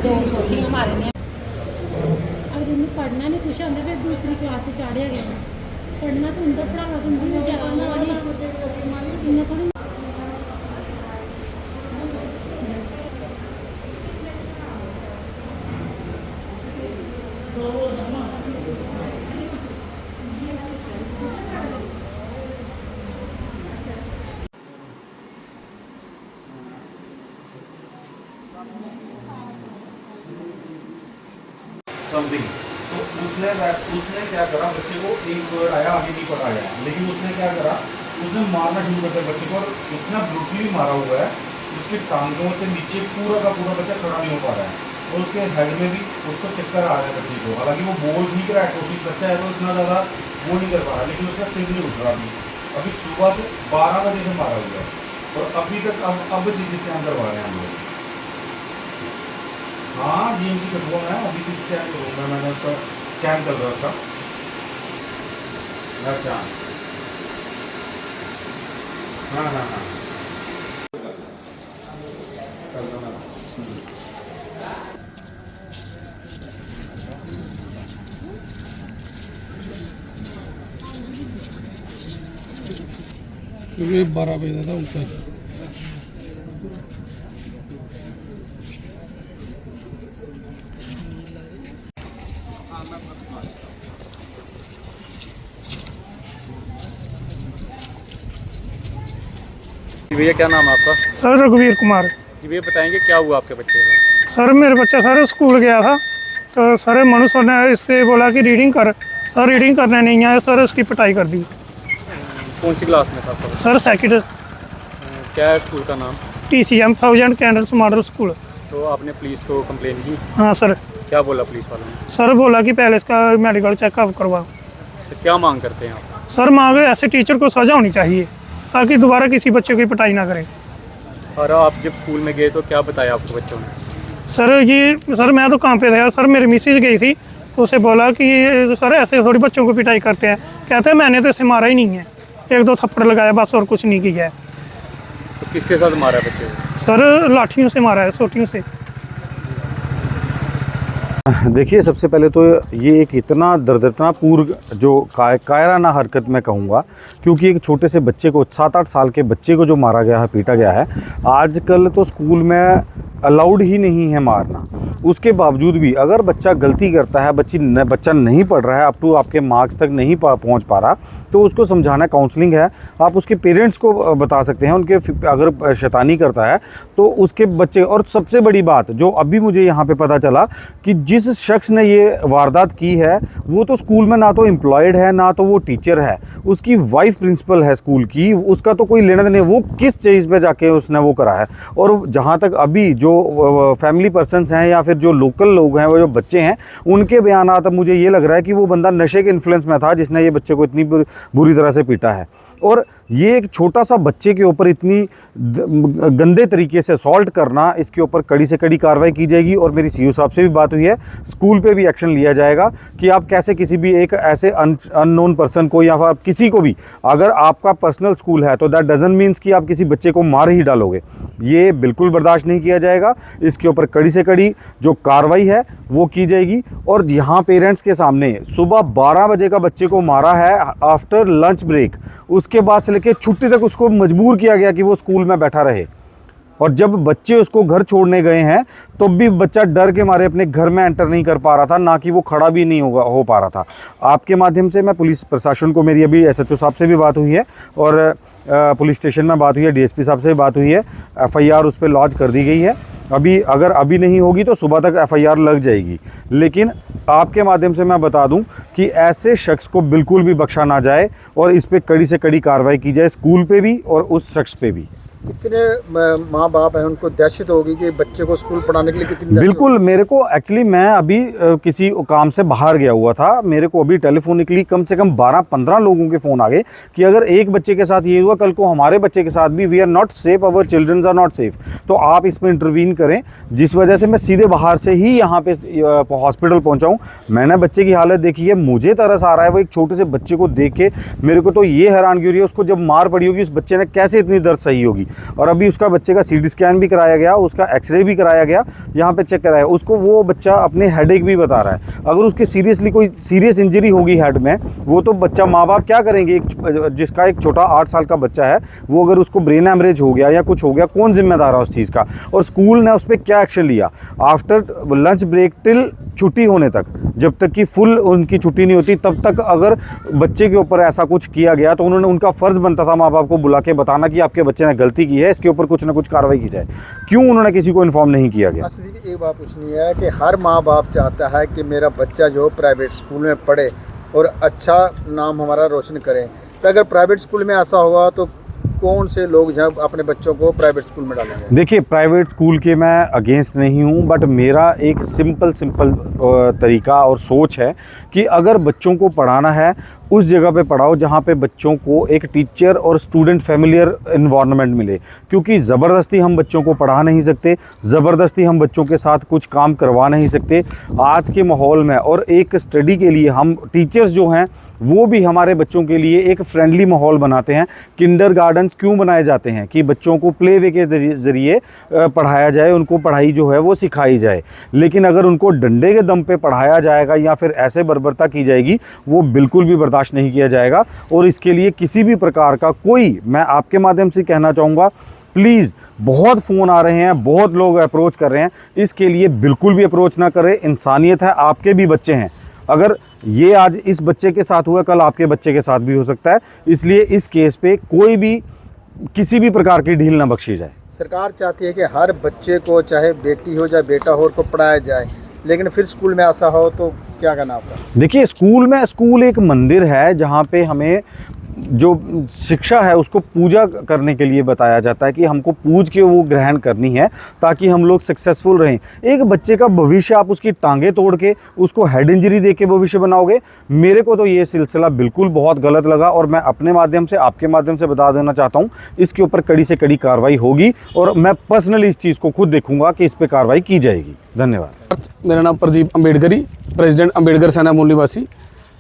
2 सोटियां मारी दियां। अगर इन्हें पढ़ना नहीं कुछ आंदा फिर दूसरी क्लास च चाढ़ेआ गया। पढ़ना तो उंदा पढ़ाना तो उंदी भी ज्यादा इन्ना थोड़ी। समथिंग तो उसने क्या करा, बच्चे को एक वर्ड आया आगे नहीं पढ़ाया, लेकिन उसने क्या करा, उसने मारना शुरू कर दिया बच्चे को, और इतना ब्रूटली मारा हुआ है उसके टांगों से नीचे पूरा का पूरा बच्चा खड़ा नहीं हो पा रहा है, और उसके हेड में भी उसको चक्कर आ रहा है बच्चे को। हालांकि वो बोल ठीक रहा है, कोशिश बच्चा है तो इतना ज़्यादा वो नहीं कर पा रहा, लेकिन उसका सिर नहीं उठ रहा। अभी सुबह से 12 बजे से मारा हुआ है, और अभी तक अब सीटी स्कैन करवा रहे हैं हम लोग। हाँ जीएमसी कठुआ में है, अभी सिटी स्कैन करूँगा, मैंने उसका स्कैन चल रहा है उसका। अच्छा हाँ हाँ हाँ क्योंकि 12 बजे था उल्टा। भैया क्या नाम है आपका? सर रघुवीर कुमार। जी भैया बताएंगे क्या हुआ आपके बच्चे का? सर मेरे बच्चा सर स्कूल गया था, तो सर मनु सर ने इससे बोला कि रीडिंग कर, सर रीडिंग करने नहीं आया, सर उसकी पिटाई कर दी। कौन सी क्लास में था आपका? Sir second. क्या है स्कूल का नाम? TCM 1000 candles model school. तो आपने पुलिस को कंप्लेन की? हाँ सर। क्या बोला पुलिस वालों ने? सर बोला कि पहले इसका मेडिकल चेकअप करवाओ। तो क्या मांग करते हैं आप? सर मांग ऐसे टीचर को सजा होनी चाहिए ताकि दोबारा किसी बच्चे की पिटाई ना करें। और आप जब स्कूल में गए तो क्या बताया आपको बच्चों ने? सर मैं तो काम पे था, सर मेरी मिसेज गई थी, तो उसे बोला कि सर ऐसे थोड़ी बच्चों को पिटाई करते हैं। कहते हैं मैंने तो इसे मारा ही नहीं है, 1-2 थप्पड़ लगाया बस और कुछ नहीं किया है। तो किसके साथ मारा है बच्चे को? सर लाठियों से मारा है, सोटियों से। देखिए, सबसे पहले तो ये एक इतना दर्दनापूर्ण जो कायराना हरकत मैं कहूँगा, क्योंकि एक छोटे से बच्चे को 7-8 साल के बच्चे को जो मारा गया है, पीटा गया है, आजकल तो स्कूल में अलाउड ही नहीं है मारना। उसके बावजूद भी अगर बच्चा गलती करता है, बच्चा नहीं पढ़ रहा है, अप टू आपके मार्क्स तक नहीं पहुंच पा रहा, तो उसको समझाना, काउंसलिंग है, आप उसके पेरेंट्स को बता सकते हैं। उनके अगर शैतानी करता है तो उसके बच्चे। और सबसे बड़ी बात जो अभी मुझे यहाँ पे पता चला कि जिस शख्स ने ये वारदात की है वो तो स्कूल में ना तो एम्प्लॉयड है, ना तो वो टीचर है, उसकी वाइफ प्रिंसिपल है स्कूल की, उसका तो कोई लेना देना नहीं, वो किस चीज़ पे जाके उसने वो करा है। और जहाँ तक अभी जो फैमिली पर्सन्स हैं या फिर जो लोकल लोग हैं, वो जो बच्चे हैं, उनके बयानात अब मुझे ये लग रहा है कि वो बंदा नशे के इन्फ्लुएंस में था जिसने ये बच्चे को इतनी बुरी तरह से पीटा है। और ये एक छोटा सा बच्चे के ऊपर इतनी गंदे तरीके से असॉल्ट करना, इसके ऊपर कड़ी से कड़ी कार्रवाई की जाएगी। और मेरी सीईओ साहब से भी बात हुई है, स्कूल पे भी एक्शन लिया जाएगा कि आप कैसे किसी भी एक ऐसे अननोन पर्सन को या फिर किसी को भी, अगर आपका पर्सनल स्कूल है तो दैट डजंट मीन्स कि आप किसी बच्चे को मार ही डालोगे। ये बिल्कुल बर्दाश्त नहीं किया जाएगा। इसके ऊपर कड़ी से कड़ी जो कार्रवाई है वो की जाएगी। और यहाँ पेरेंट्स के सामने सुबह 12 बजे का बच्चे को मारा है आफ्टर लंच ब्रेक, उसके बाद से लेकर छुट्टी तक उसको मजबूर किया गया कि वो स्कूल में बैठा रहे। और जब बच्चे उसको घर छोड़ने गए हैं तो भी बच्चा डर के मारे अपने घर में एंटर नहीं कर पा रहा था, ना कि वो खड़ा भी नहीं हो पा रहा था। आपके माध्यम से मैं पुलिस प्रशासन को, मेरी अभी SHO साहब से भी बात हुई है और पुलिस स्टेशन में बात हुई है, DSP साहब से भी बात हुई है, FIR उस पर लॉन्च कर दी गई है। अगर अभी नहीं होगी तो सुबह तक FIR लग जाएगी। लेकिन आपके माध्यम से मैं बता दूं कि ऐसे शख्स को बिल्कुल भी बख्शा ना जाए और इस पे कड़ी से कड़ी कार्रवाई की जाए, स्कूल पे भी और उस शख्स पे भी। कितने माँ बाप हैं, उनको दहशत होगी कि बच्चे को स्कूल पढ़ाने के लिए कितनी? बिल्कुल, मेरे को एक्चुअली मैं अभी किसी काम से बाहर गया हुआ था, मेरे को अभी टेलीफोनिकली कम से कम 12-15 लोगों के फ़ोन आ गए कि अगर एक बच्चे के साथ ये हुआ, कल को हमारे बच्चे के साथ भी, we are not safe, our childrens are not safe, तो आप इसमें इंटरवीन करें। जिस वजह से मैं सीधे बाहर से ही यहाँ पे हॉस्पिटल पहुँचा हूँ। मैंने बच्चे की हालत देखी है, मुझे तरस आ रहा है। वो एक छोटे से बच्चे को देख के मेरे को तो ये हैरानगी हो रही है, उसको जब मार पड़ी होगी उस बच्चे ने कैसे इतनी दर्द सही होगी। और अभी उसका बच्चे का CT स्कैन भी कराया गया, उसका एक्सरे भी कराया गया, यहाँ पे चेक कराया, उसको वो बच्चा अपने हेडेक भी बता रहा है। अगर उसके सीरियसली कोई सीरियस इंजरी होगी हेड में, वो तो बच्चा, माँ बाप क्या करेंगे? जिसका एक छोटा 8 साल का बच्चा है, वो अगर उसको ब्रेन हैमरेज हो गया या कुछ हो गया, कौन जिम्मेदार है उस चीज़ का? और स्कूल ने उस पर क्या एक्शन लिया? आफ्टर लंच ब्रेक टिल छुट्टी होने तक, जब तक कि फुल उनकी छुट्टी नहीं होती, तब तक अगर बच्चे के ऊपर ऐसा कुछ किया गया तो उन्होंने, उनका फ़र्ज़ बनता था माँ बाप को बुला के बताना कि आपके बच्चे ने गलती की है, इसके ऊपर कुछ ना कुछ कार्रवाई की जाए। क्यों उन्होंने किसी को इन्फॉर्म नहीं किया गया? एक बात पूछनी है कि हर माँ बाप चाहता है कि मेरा बच्चा जो प्राइवेट स्कूल में पढ़े और अच्छा नाम हमारा रोशन करें, तो अगर प्राइवेट स्कूल में ऐसा होगा तो कौन से लोग जब अपने बच्चों को प्राइवेट स्कूल में डालेंगे? देखिए, प्राइवेट स्कूल के मैं अगेंस्ट नहीं हूँ, बट मेरा एक सिंपल तरीका और सोच है कि अगर बच्चों को पढ़ाना है उस जगह पे पढ़ाओ जहाँ पे बच्चों को एक टीचर और स्टूडेंट फैमिलियर इन्वायरमेंट मिले, क्योंकि ज़बरदस्ती हम बच्चों को पढ़ा नहीं सकते, ज़बरदस्ती हम बच्चों के साथ कुछ काम करवा नहीं सकते आज के माहौल में। और एक स्टडी के लिए हम टीचर्स जो हैं वो भी हमारे बच्चों के लिए एक फ्रेंडली माहौल बनाते हैं। किंडरगार्टन्स क्यों बनाए जाते हैं? कि बच्चों को प्ले वे के ज़रिए पढ़ाया जाए, उनको पढ़ाई जो है वो सिखाई जाए। लेकिन अगर उनको डंडे के दम पे पढ़ाया जाएगा या फिर ऐसे बर्बरता की जाएगी, वो बिल्कुल भी बर्दाश्त नहीं किया जाएगा। और इसके लिए किसी भी प्रकार का कोई, मैं आपके माध्यम से कहना चाहूँगा, प्लीज़, बहुत फ़ोन आ रहे हैं, बहुत लोग अप्रोच कर रहे हैं, इसके लिए बिल्कुल भी अप्रोच ना करें। इंसानियत है, आपके भी बच्चे हैं, अगर ये आज इस बच्चे के साथ हुआ, कल आपके बच्चे के साथ भी हो सकता है। इसलिए इस केस पे कोई भी किसी भी प्रकार की ढील ना बख्शी जाए। सरकार चाहती है कि हर बच्चे को, चाहे बेटी हो चाहे बेटा हो, उनको पढ़ाया जाए, लेकिन फिर स्कूल में ऐसा हो तो क्या करना आपका? देखिए, स्कूल एक मंदिर है जहाँ पे हमें जो शिक्षा है उसको पूजा करने के लिए बताया जाता है कि हमको पूज के वो ग्रहण करनी है ताकि हम लोग सक्सेसफुल रहें। एक बच्चे का भविष्य आप उसकी टांगें तोड़ के उसको हेड इंजरी दे के भविष्य बनाओगे, मेरे को तो ये सिलसिला बिल्कुल बहुत गलत लगा। और मैं अपने माध्यम से, आपके माध्यम से बता देना चाहता हूँ, इसके ऊपर कड़ी से कड़ी कार्रवाई होगी और मैं पर्सनली इस चीज़ को खुद देखूंगा कि इस पर कार्रवाई की जाएगी। धन्यवाद। मेरा नाम प्रदीप अम्बेडकरी, प्रेसिडेंट अम्बेडकर सेना मूल निवासी।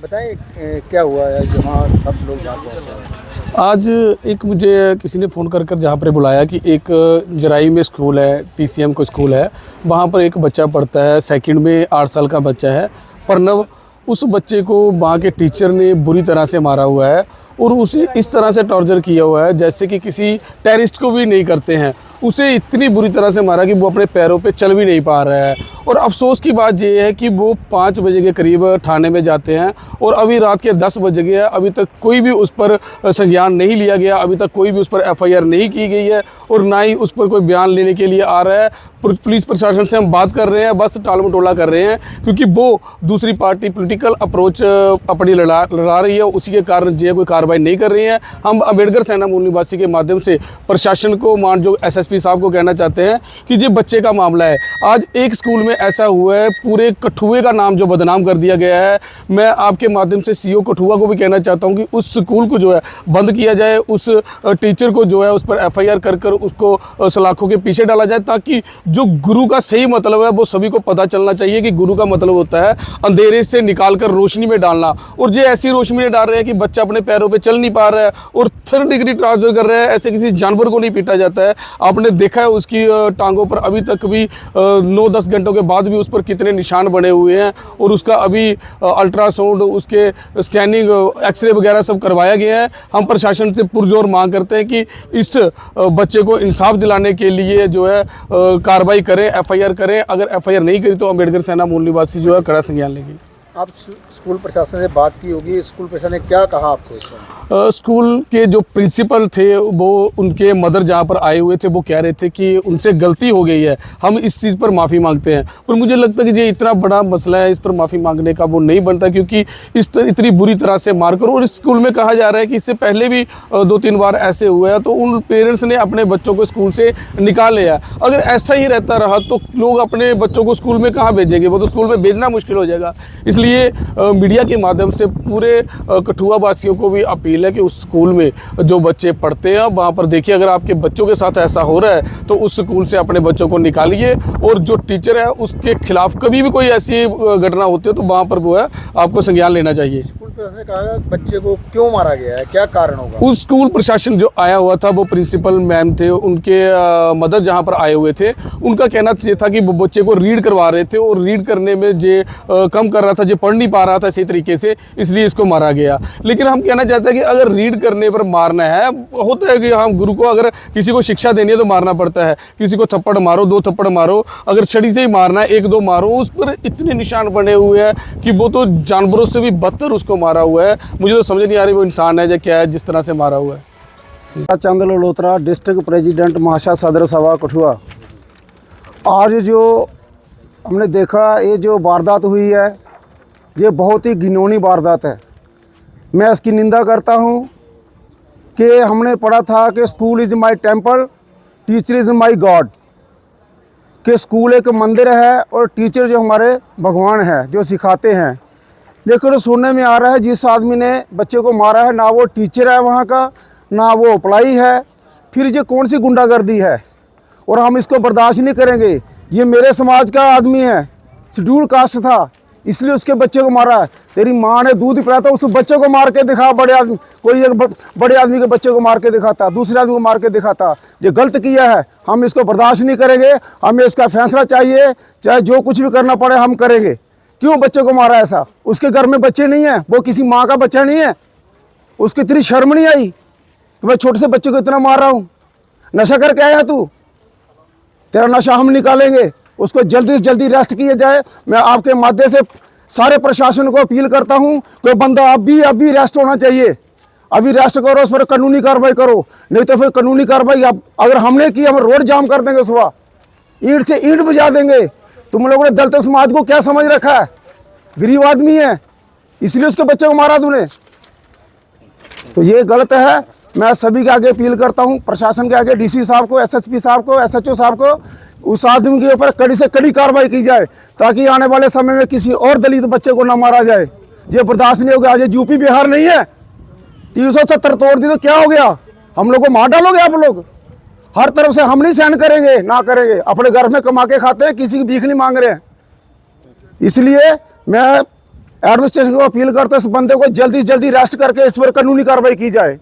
बताएं क्या हुआ है जहाँ सब लोग जहाँ पहुँचे? आज एक मुझे किसी ने फ़ोन कर जहाँ पर बुलाया कि एक जराई में स्कूल है, TCM को स्कूल है, वहाँ पर एक बच्चा पढ़ता है, सेकंड में 8 साल का बच्चा है, प्रणव। उस बच्चे को वहाँ के टीचर ने बुरी तरह से मारा हुआ है और उसे इस तरह से टॉर्चर किया हुआ है जैसे कि किसी टेररिस्ट को भी नहीं करते हैं। उसे इतनी बुरी तरह से मारा कि वो अपने पैरों पे चल भी नहीं पा रहा है। और अफसोस की बात ये है कि वो 5 बजे के करीब थाने में जाते हैं और अभी रात के 10 बज गए हैं, अभी तक कोई भी उस पर संज्ञान नहीं लिया गया, अभी तक कोई भी उस पर FIR नहीं की गई है और ना ही उस पर कोई बयान लेने के लिए आ रहा है। पुलिस प्रशासन से हम बात कर रहे हैं, बस टाल मटोला कर रहे हैं, क्योंकि वो दूसरी पार्टी पॉलिटिकल अप्रोच अपनी लड़ा रही है, उसी के कारण जो कोई कार्रवाई नहीं कर रही है। हम अम्बेडकर सेना मूल निवासी के माध्यम से प्रशासन को, मान जो SSP साहब को कहना चाहते हैं कि ये बच्चे का मामला है। आज एक स्कूल में ऐसा हुआ है, पूरे कठुए का नाम जो बदनाम कर दिया गया है। मैं आपके माध्यम से CO कठुआ को भी कहना चाहता हूँ कि उस स्कूल को जो है बंद किया जाए, उस टीचर को जो है उस पर FIR कर उसको सलाखों के पीछे डाला जाए, ताकि जो गुरु का सही मतलब है वो सभी को पता चलना चाहिए कि गुरु का मतलब होता है अंधेरे से निकाल कर रोशनी में डालना। और ये ऐसी रोशनी में डाल रहे हैं कि बच्चा अपने पैरों पे चल नहीं पा रहा है और 3rd डिग्री ट्रांसफर कर रहे हैं। ऐसे किसी जानवर को नहीं पीटा जाता है। आपने देखा है उसकी टांगों पर अभी तक भी 9-10 घंटों के बाद भी उस पर कितने निशान बने हुए हैं और उसका अभी अल्ट्रासाउंड, उसके स्कैनिंग, एक्सरे वगैरह सब करवाया गया है। हम प्रशासन से पुरजोर मांग करते हैं कि इस बच्चे को इंसाफ दिलाने के लिए जो है कार्रवाई करें, FIR करें। अगर FIR नहीं करी तो अम्बेडकर सेना मूल निवासी जो है कड़ा संज्ञान लेगी। आप स्कूल प्रशासन से बात की होगी, स्कूल प्रशासन ने क्या कहा आपको इसमें? स्कूल के जो प्रिंसिपल थे वो, उनके मदर जहाँ पर आए हुए थे, वो कह रहे थे कि उनसे गलती हो गई है, हम इस चीज़ पर माफ़ी मांगते हैं। पर मुझे लगता है कि ये इतना बड़ा मसला है, इस पर माफ़ी मांगने का वो नहीं बनता, क्योंकि इतनी बुरी तरह से मारकर। और इस स्कूल में कहा जा रहा है कि इससे पहले भी 2-3 बार ऐसे हुआ है, तो उन पेरेंट्स ने अपने बच्चों को स्कूल से निकाल लिया। अगर ऐसा ही रहता रहा तो लोग अपने बच्चों को स्कूल में कहाँ भेजेंगे? वो तो स्कूल में भेजना मुश्किल हो जाएगा। इसलिए इसलिए मीडिया के माध्यम से पूरे कठुआ वासियों को भी अपील है कि उस स्कूल में जो बच्चे पढ़ते हैं वहाँ पर देखिए, अगर आपके बच्चों के साथ ऐसा हो रहा है तो उस स्कूल से अपने बच्चों को निकालिए, और जो टीचर है उसके खिलाफ कभी भी कोई ऐसी घटना होती है तो वहाँ पर वो है आपको संज्ञान लेना चाहिए। स्कूल प्रशासन ने कहा बच्चे को क्यों मारा गया है, क्या कारण होगा? उस स्कूल प्रशासन जो आया हुआ था वो प्रिंसिपल मैम थे, उनके मदर जहाँ पर आए हुए थे, उनका कहना ये था कि वो बच्चे को रीड करवा रहे थे और रीड करने में जे कम कर रहा था, जो पढ़ नहीं पा रहा था इसी तरीके से, इसलिए इसको मारा गया। लेकिन हम कहना चाहते हैं कि अगर रीड करने पर मारना है, होता है कि हम गुरु को अगर किसी को शिक्षा देनी है तो मारना पड़ता है, किसी को थप्पड़ मारो, 2 थप्पड़ मारो, अगर छड़ी से ही मारना है 1-2 मारो, उस पर इतने निशान बने हुए हैं कि वो तो जानवरों से भी बदतर उसको मारा हुआ है। मुझे तो समझ नहीं आ रही वो इंसान है या क्या है जिस तरह से मारा हुआ है। चंद लोत्रा, डिस्ट्रिक्ट प्रेसिडेंट महाशा सदर सभा कठुआ। आज जो हमने देखा, ये जो वारदात हुई है ये बहुत ही घिनौनी वारदात है। मैं इसकी निंदा करता हूँ कि हमने पढ़ा था कि school is my temple, teacher is my God, कि स्कूल एक मंदिर है और टीचर जो हमारे भगवान है जो सिखाते हैं। लेकिन सुनने में आ रहा है जिस आदमी ने बच्चे को मारा है ना वो टीचर है वहाँ का, ना वो अप्लाई है, फिर ये कौन सी गुंडागर्दी है, और हम इसको बर्दाश्त नहीं करेंगे। ये मेरे समाज का आदमी है, शेड्यूल कास्ट था, इसलिए उसके बच्चे को मारा है। तेरी माँ ने दूध पिलाया था, उस बच्चे को मार के दिखा, बड़े आदमी, कोई एक बड़े आदमी के बच्चे को मार के दिखाता, दूसरे आदमी को मार के दिखाता। ये गलत किया है, हम इसको बर्दाश्त नहीं करेंगे, हमें इसका फैसला चाहिए, चाहे जो कुछ भी करना पड़े हम करेंगे। क्यों बच्चे को मारा ऐसा? उसके घर में बच्चे नहीं हैं, वो किसी माँ का बच्चा नहीं है, उसकी इतनी शर्म नहीं आई कि मैं छोटे से बच्चे को इतना मार रहा हूँ? नशा करके आया तू, तेरा नशा हम निकालेंगे, उसको जल्दी से जल्दी अरेस्ट किया जाए। मैं आपके माध्यम से सारे प्रशासन को अपील करता हूँ, कोई बंदा अभी अरेस्ट होना चाहिए, अभी अरेस्ट करो, उस पर कानूनी कार्रवाई करो, नहीं तो फिर कानूनी कार्रवाई अगर हमने की, हम रोड जाम कर देंगे, सुबह ईंट से ईंट बजा देंगे। तुम लोगों ने दलित समाज को क्या समझ रखा है? गरीब आदमी है, इसलिए उसके बच्चे को मारा तूने, तो ये गलत है। मैं सभी के आगे अपील करता हूँ, प्रशासन के आगे, डीसी साहब को, एसएसपी साहब को, एसएचओ साहब को, उस आदमी के ऊपर कड़ी से कड़ी कार्रवाई की जाए, ताकि आने वाले समय में किसी और दलित बच्चे को ना मारा जाए। ये बर्दाश्त नहीं होगा। आज यूपी बिहार नहीं है, 370 तोड़ दी तो क्या हो गया? हम लोग को मार डालोगे आप लोग? हर तरफ से हम नहीं सहन करेंगे, ना करेंगे। अपने घर में कमा के खाते हैं, किसी की भीख नहीं मांग रहे हैं। इसलिए मैं एडमिनिस्ट्रेशन को अपील करता हूँ, इस बंदे को जल्दी से जल्दी अरेस्ट करके इस पर कानूनी कार्रवाई की जाए।